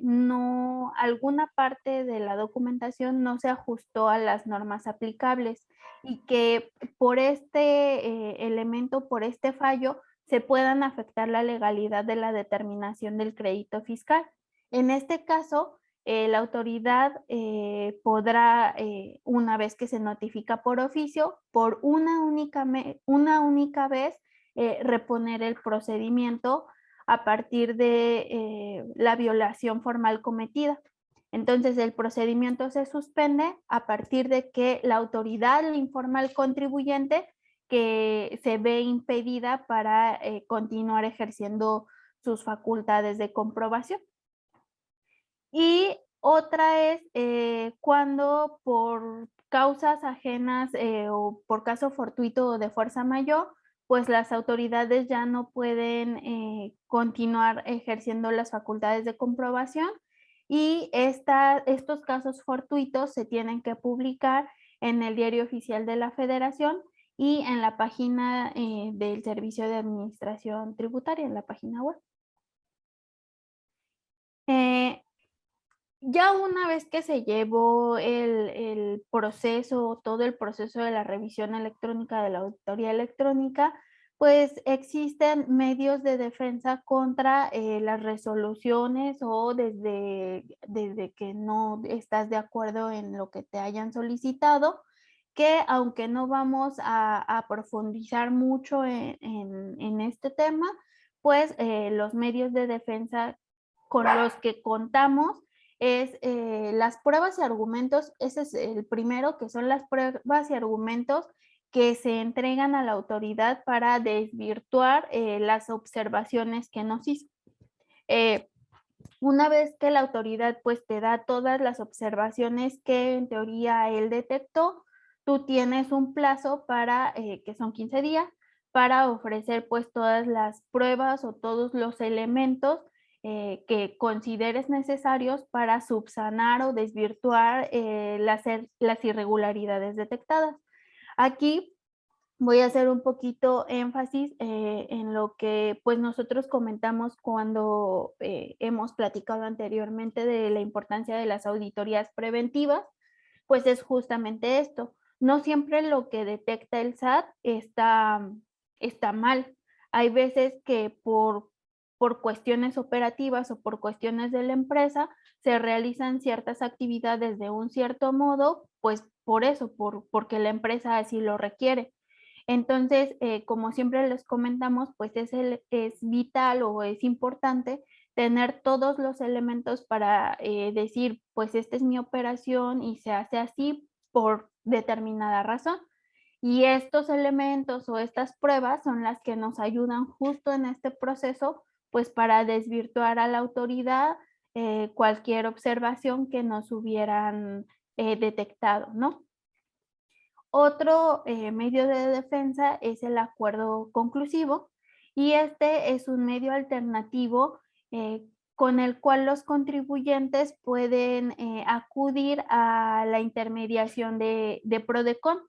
alguna parte de la documentación no se ajustó a las normas aplicables y que por este elemento, por este fallo, se puedan afectar la legalidad de la determinación del crédito fiscal. En este caso, la autoridad podrá, una vez que se notifica por oficio, por una única vez, reponer el procedimiento a partir de la violación formal cometida. Entonces, el procedimiento se suspende a partir de que la autoridad le informa al contribuyente que se ve impedida para continuar ejerciendo sus facultades de comprobación. Y otra es cuando por causas ajenas o por caso fortuito o de fuerza mayor, pues las autoridades ya no pueden continuar ejerciendo las facultades de comprobación y estos casos fortuitos se tienen que publicar en el Diario Oficial de la Federación y en la página del Servicio de Administración Tributaria, en la página web. Ya una vez que se llevó el proceso, todo el proceso de la revisión electrónica de la auditoría electrónica, pues existen medios de defensa contra las resoluciones o desde que no estás de acuerdo en lo que te hayan solicitado, que aunque no vamos a profundizar mucho en este tema, pues los medios de defensa con los que contamos es las pruebas y argumentos. Ese es el primero, que son las pruebas y argumentos que se entregan a la autoridad para desvirtuar las observaciones que nos hizo. Una vez que la autoridad pues te da todas las observaciones que en teoría él detectó, tú tienes un plazo para, que son 15 días, para ofrecer pues todas las pruebas o todos los elementos que consideres necesarios para subsanar o desvirtuar las irregularidades detectadas. Aquí voy a hacer un poquito énfasis en lo que pues nosotros comentamos cuando hemos platicado anteriormente de la importancia de las auditorías preventivas, pues es justamente esto. No siempre lo que detecta el SAT está mal. Hay veces que por cuestiones operativas o por cuestiones de la empresa se realizan ciertas actividades de un cierto modo, pues por eso, porque la empresa así lo requiere. Entonces, como siempre les comentamos, pues es vital o es importante tener todos los elementos para decir, pues esta es mi operación y se hace así por determinada razón. Y estos elementos o estas pruebas son las que nos ayudan justo en este proceso, pues para desvirtuar a la autoridad cualquier observación que nos hubieran detectado, ¿no? Otro medio de defensa es el acuerdo conclusivo y este es un medio alternativo con el cual los contribuyentes pueden acudir a la intermediación de PRODECON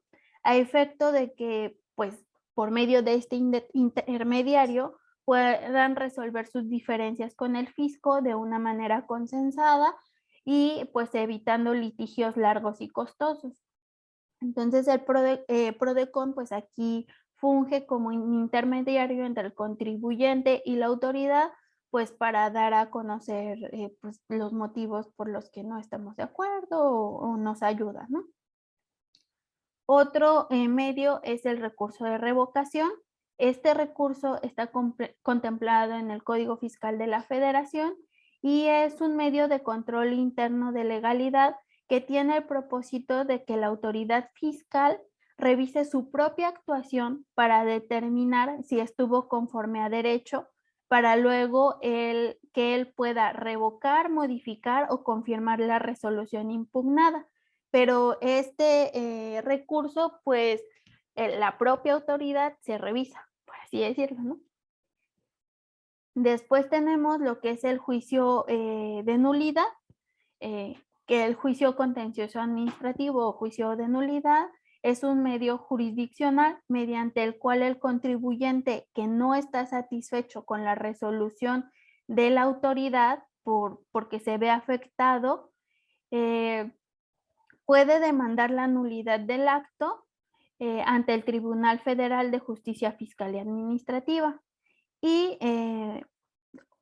a efecto de que, pues, por medio de este intermediario puedan resolver sus diferencias con el fisco de una manera consensada y pues evitando litigios largos y costosos. Entonces el PRODECON pues aquí funge como un intermediario entre el contribuyente y la autoridad, pues para dar a conocer pues, los motivos por los que no estamos de acuerdo o nos ayuda, ¿no? Otro medio es el recurso de revocación. Este recurso está contemplado en el Código Fiscal de la Federación y es un medio de control interno de legalidad que tiene el propósito de que la autoridad fiscal revise su propia actuación para determinar si estuvo conforme a derecho, para luego que él pueda revocar, modificar o confirmar la resolución impugnada. Pero este recurso, pues la propia autoridad se revisa, por así decirlo, ¿no? Después tenemos lo que es el juicio de nulidad, que el juicio contencioso administrativo o juicio de nulidad es un medio jurisdiccional mediante el cual el contribuyente que no está satisfecho con la resolución de la autoridad porque se ve afectado, puede demandar la nulidad del acto ante el Tribunal Federal de Justicia Fiscal y Administrativa. Y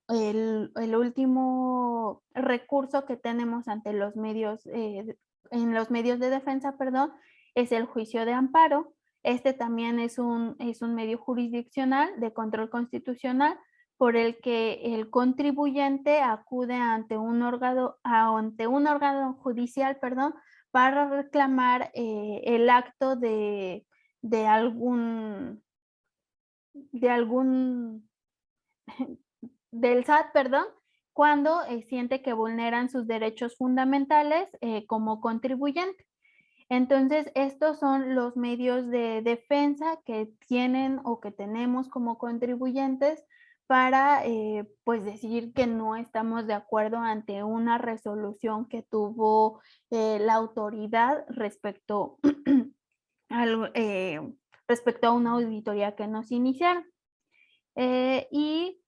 el último recurso que tenemos ante los medios, en los medios de defensa, perdón, es el juicio de amparo. Este también es un medio jurisdiccional de control constitucional por el que el contribuyente acude ante un órgano judicial, perdón, para reclamar el acto de algún del SAT, perdón, cuando siente que vulneran sus derechos fundamentales como contribuyente. Entonces, estos son los medios de defensa que tienen o que tenemos como contribuyentes para pues decir que no estamos de acuerdo ante una resolución que tuvo la autoridad respecto, respecto a una auditoría que nos iniciaron. Y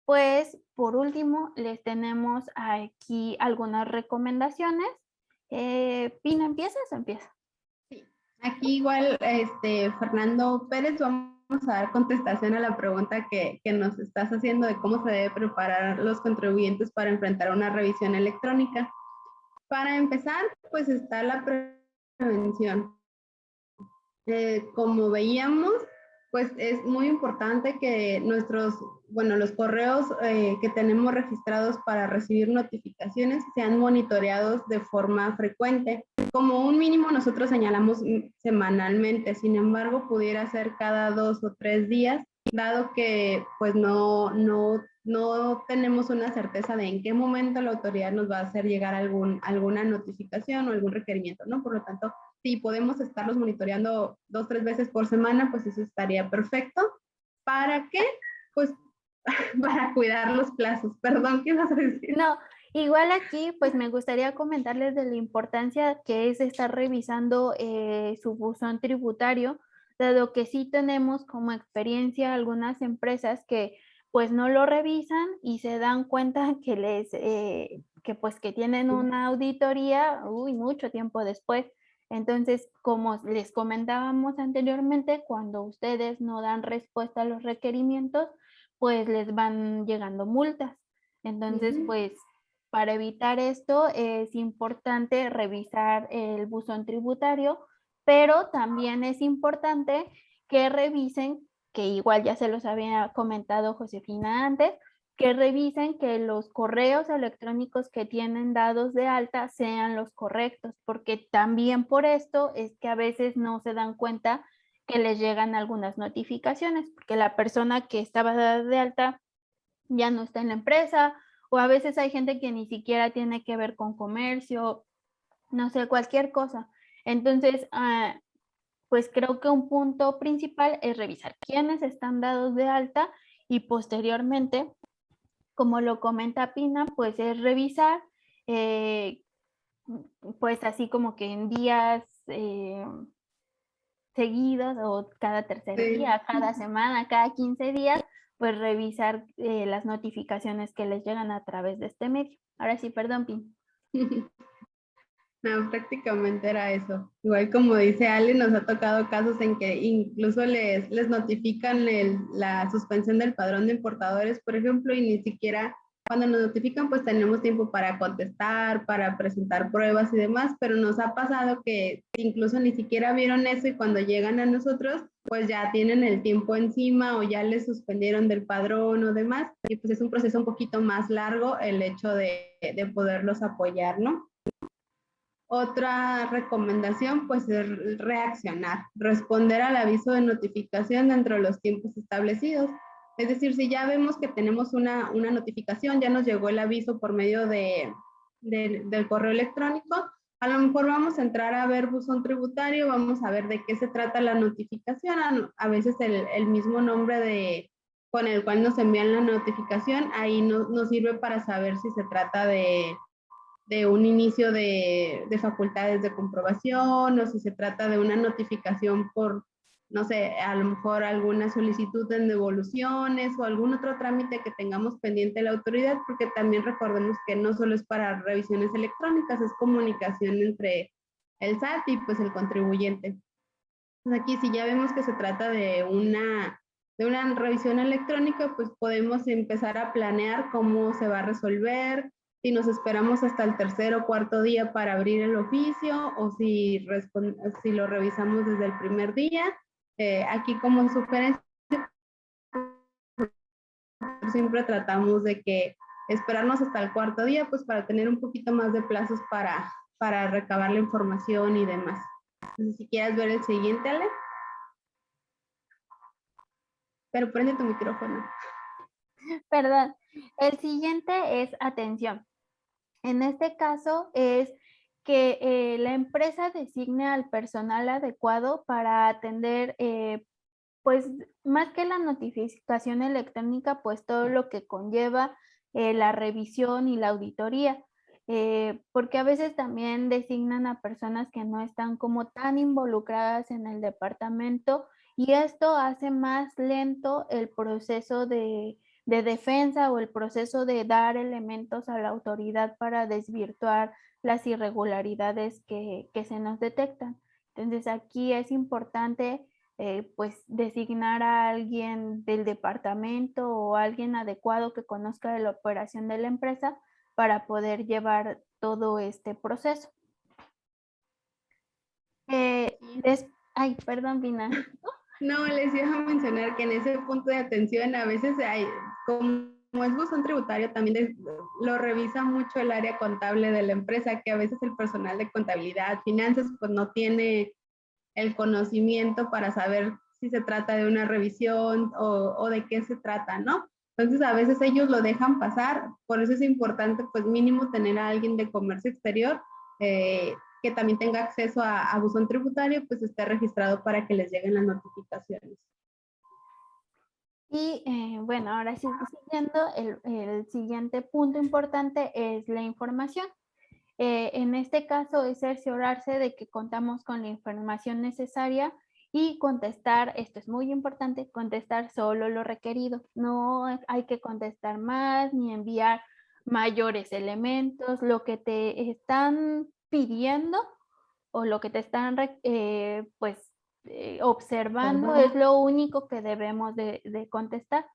pues por último les tenemos aquí algunas recomendaciones. Pina, ¿empiezas o empieza? Sí, aquí igual, Fernando Pérez, vamos a dar contestación a la pregunta que nos estás haciendo de cómo se debe preparar los contribuyentes para enfrentar una revisión electrónica. Para empezar, pues está la prevención. Como veíamos, pues es muy importante que los correos que tenemos registrados para recibir notificaciones sean monitoreados de forma frecuente. Como un mínimo nosotros señalamos semanalmente, sin embargo pudiera ser cada 2 o 3 días, dado que pues no tenemos una certeza de en qué momento la autoridad nos va a hacer llegar alguna notificación o algún requerimiento, ¿no? Por lo tanto, si podemos estarlos monitoreando 2 o 3 veces por semana, pues eso estaría perfecto. ¿Para qué? Pues para cuidar los plazos. Perdón, ¿qué vas a decir? No, igual aquí pues me gustaría comentarles de la importancia que es estar revisando su buzón tributario, dado que sí tenemos como experiencia algunas empresas que pues no lo revisan y se dan cuenta que que tienen una auditoría mucho tiempo después. Entonces, como les comentábamos anteriormente, cuando ustedes no dan respuesta a los requerimientos, pues les van llegando multas. Entonces, pues para evitar esto es importante revisar el buzón tributario, pero también es importante que revisen, que igual ya se los había comentado Josefina antes, que revisen que los correos electrónicos que tienen dados de alta sean los correctos, porque también por esto es que a veces no se dan cuenta que les llegan algunas notificaciones, porque la persona que estaba dada de alta ya no está en la empresa, o a veces hay gente que ni siquiera tiene que ver con comercio, no sé, cualquier cosa. Entonces, pues creo que un punto principal es revisar quiénes están dados de alta y posteriormente, como lo comenta Pina, pues es revisar, pues así como que en días seguidos o cada tercer día, cada semana, cada 15 días, pues revisar las notificaciones que les llegan a través de este medio. Ahora sí, perdón, Pin. No, prácticamente era eso. Igual como dice Ale, nos ha tocado casos en que incluso les notifican la suspensión del padrón de importadores, por ejemplo, y ni siquiera cuando nos notifican, pues tenemos tiempo para contestar, para presentar pruebas y demás, pero nos ha pasado que incluso ni siquiera vieron eso y cuando llegan a nosotros, pues ya tienen el tiempo encima o ya les suspendieron del padrón o demás, y pues es un proceso un poquito más largo el hecho de poderlos apoyar, ¿no? Otra recomendación, pues, es reaccionar, responder al aviso de notificación dentro de los tiempos establecidos. Es decir, si ya vemos que tenemos una notificación, ya nos llegó el aviso por medio del correo electrónico, a lo mejor vamos a entrar a ver buzón tributario, vamos a ver de qué se trata la notificación, a veces el mismo nombre con el cual nos envían la notificación, ahí nos sirve para saber si se trata de un inicio de facultades de comprobación o si se trata de una notificación por, no sé, a lo mejor alguna solicitud en devoluciones o algún otro trámite que tengamos pendiente de la autoridad, porque también recordemos que no solo es para revisiones electrónicas, es comunicación entre el SAT y pues el contribuyente. Entonces aquí si ya vemos que se trata de una revisión electrónica, pues podemos empezar a planear cómo se va a resolver, si nos esperamos hasta el tercer o cuarto día para abrir el oficio o si lo revisamos desde el primer día. Aquí como sugerencia, siempre tratamos de que esperarnos hasta el cuarto día, pues para tener un poquito más de plazos para recabar la información y demás. Entonces, si quieres ver el siguiente, Ale. Pero prende tu micrófono. Perdón. El siguiente es atención. En este caso es que la empresa designe al personal adecuado para atender, pues más que la notificación electrónica, pues todo lo que conlleva la revisión y la auditoría. Porque a veces también designan a personas que no están como tan involucradas en el departamento y esto hace más lento el proceso de defensa o el proceso de dar elementos a la autoridad para desvirtuar las irregularidades que se nos detectan. Entonces aquí es importante pues designar a alguien del departamento o alguien adecuado que conozca de la operación de la empresa para poder llevar todo este proceso. Ay, perdón, Vina. No, les iba a mencionar que en ese punto de atención a veces hay, como es buzón tributario, también lo revisa mucho el área contable de la empresa, que a veces el personal de contabilidad, finanzas, pues no tiene el conocimiento para saber si se trata de una revisión o de qué se trata, ¿no? Entonces a veces ellos lo dejan pasar, por eso es importante pues mínimo tener a alguien de comercio exterior que también tenga acceso a buzón tributario, pues esté registrado para que les lleguen las notificaciones. Y bueno, ahora sí, siguiendo, el siguiente punto importante es la información. En este caso es cerciorarse de que contamos con la información necesaria y contestar, esto es muy importante, contestar solo lo requerido. No hay que contestar más ni enviar mayores elementos. Lo que te están pidiendo o lo que te están observando es lo único que debemos de contestar.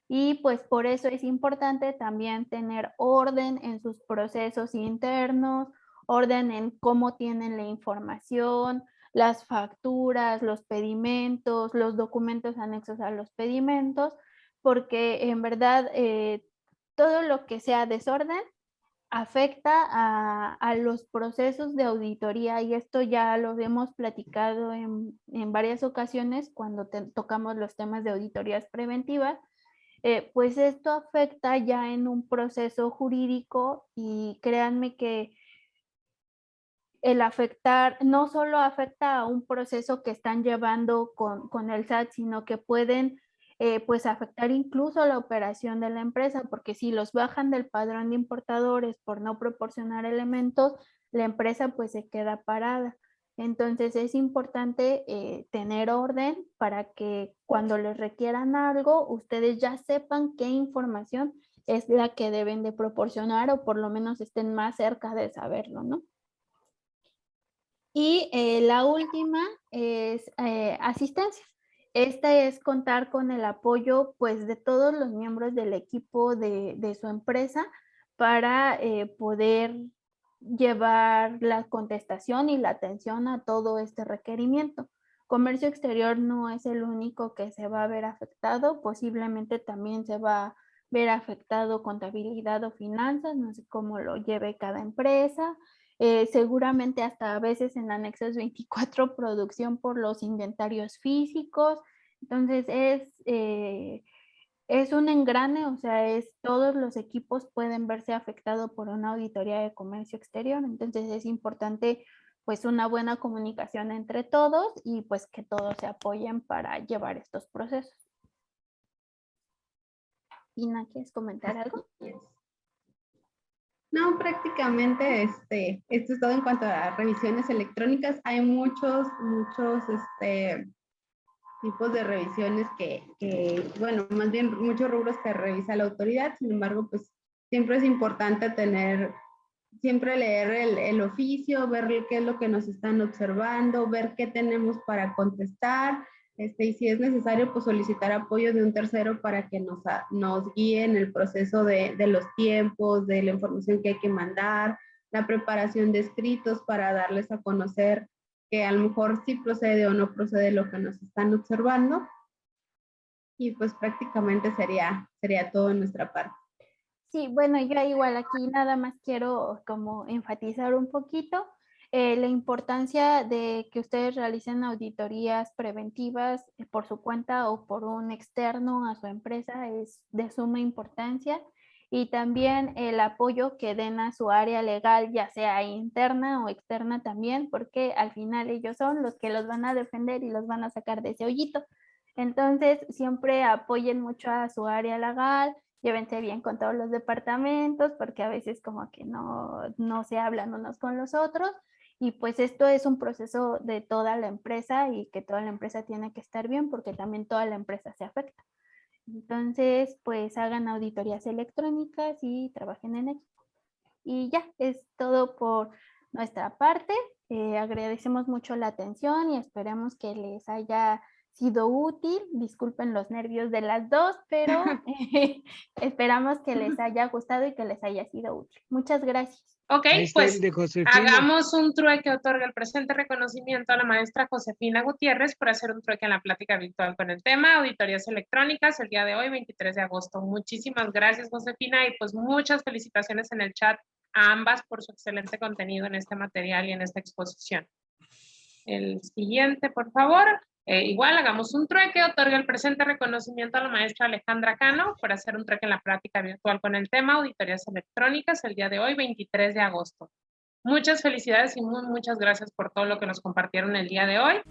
Y pues por eso es importante también tener orden en sus procesos internos, orden en cómo tienen la información, las facturas, los pedimentos, los documentos anexos a los pedimentos, porque en verdad todo lo que sea desorden afecta a los procesos de auditoría y esto ya lo hemos platicado en varias ocasiones cuando tocamos los temas de auditorías preventivas. Pues esto afecta ya en un proceso jurídico y créanme que el afectar no solo afecta a un proceso que están llevando con el SAT, sino que pueden pues afectar incluso la operación de la empresa, porque si los bajan del padrón de importadores por no proporcionar elementos, la empresa pues se queda parada. Entonces es importante tener orden para que cuando les requieran algo, ustedes ya sepan qué información es la que deben de proporcionar o por lo menos estén más cerca de saberlo, ¿no? Y la última es asistencia. Esta es contar con el apoyo pues, de todos los miembros del equipo de su empresa para poder llevar la contestación y la atención a todo este requerimiento. Comercio exterior no es el único que se va a ver afectado, posiblemente también se va a ver afectado contabilidad o finanzas, no sé cómo lo lleve cada empresa. Seguramente hasta a veces en anexos 24 producción por los inventarios físicos. Entonces es un engrane, o sea, todos los equipos pueden verse afectados por una auditoría de comercio exterior. Entonces es importante pues una buena comunicación entre todos y pues que todos se apoyen para llevar estos procesos. Ina, ¿quieres comentar algo? No, prácticamente esto es todo en cuanto a revisiones electrónicas. Hay muchos tipos de revisiones bueno, más bien muchos rubros que revisa la autoridad. Sin embargo, pues siempre es importante siempre leer el oficio, ver qué es lo que nos están observando, ver qué tenemos para contestar. Y si es necesario, pues solicitar apoyo de un tercero para que nos guíe en el proceso de los tiempos, de la información que hay que mandar, la preparación de escritos para darles a conocer que a lo mejor sí procede o no procede lo que nos están observando. Y pues prácticamente sería todo en nuestra parte. Sí, bueno, yo igual aquí nada más quiero como enfatizar un poquito la importancia de que ustedes realicen auditorías preventivas por su cuenta o por un externo a su empresa es de suma importancia. y también el apoyo que den a su área legal, ya sea interna o externa también, porque al final ellos son los que los van a defender y los van a sacar de ese hoyito. Entonces, siempre apoyen mucho a su área legal, llévense bien con todos los departamentos, porque a veces como que no se hablan unos con los otros, y pues esto es un proceso de toda la empresa y que toda la empresa tiene que estar bien porque también toda la empresa se afecta. Entonces, pues hagan auditorías electrónicas y trabajen en equipo. Y ya, es todo por nuestra parte. Agradecemos mucho la atención y esperamos que les haya sido útil. Disculpen los nervios de las dos, pero esperamos que les haya gustado y que les haya sido útil. Muchas gracias. Ok, Ahí está pues el de Josefina. hagamos un trueque que otorga el presente reconocimiento a la maestra Josefina Gutiérrez por hacer un trueque en la plática virtual con el tema auditorías electrónicas el día de hoy, 23 de agosto. Muchísimas gracias, Josefina, y pues muchas felicitaciones en el chat a ambas por su excelente contenido en este material y en esta exposición. El siguiente, por favor. Igual hagamos un trueque, otorga el presente reconocimiento a la maestra Alejandra Cano por hacer un trueque en la práctica virtual con el tema auditorías electrónicas el día de hoy, 23 de agosto. Muchas felicidades y muchas gracias por todo lo que nos compartieron el día de hoy.